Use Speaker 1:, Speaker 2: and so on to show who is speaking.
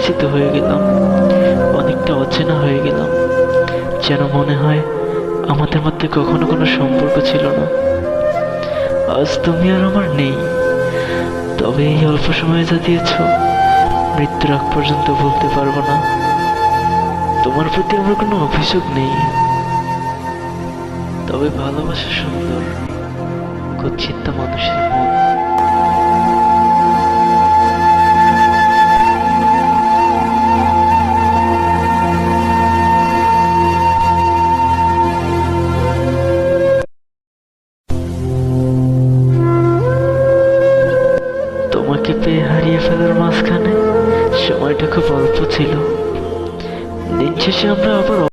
Speaker 1: পরিচিত হয়ে গেলাম, অনেকটা অচেনা হয়ে গেলাম। যেন মনে হয় আমাদের মধ্যে কখনো কোনো সম্পর্ক ছিল না। আজ তুমি আর আমার নেই, তবে এই অল্প সময় যা দিয়েছ, মৃত্যুর আগ পর্যন্ত ভুলতে পারবো না। তোমার প্রতি আমার কোনো অভিযোগ নেই, তবে ভালোবাসা সুন্দর, কুৎসিত মানুষের মন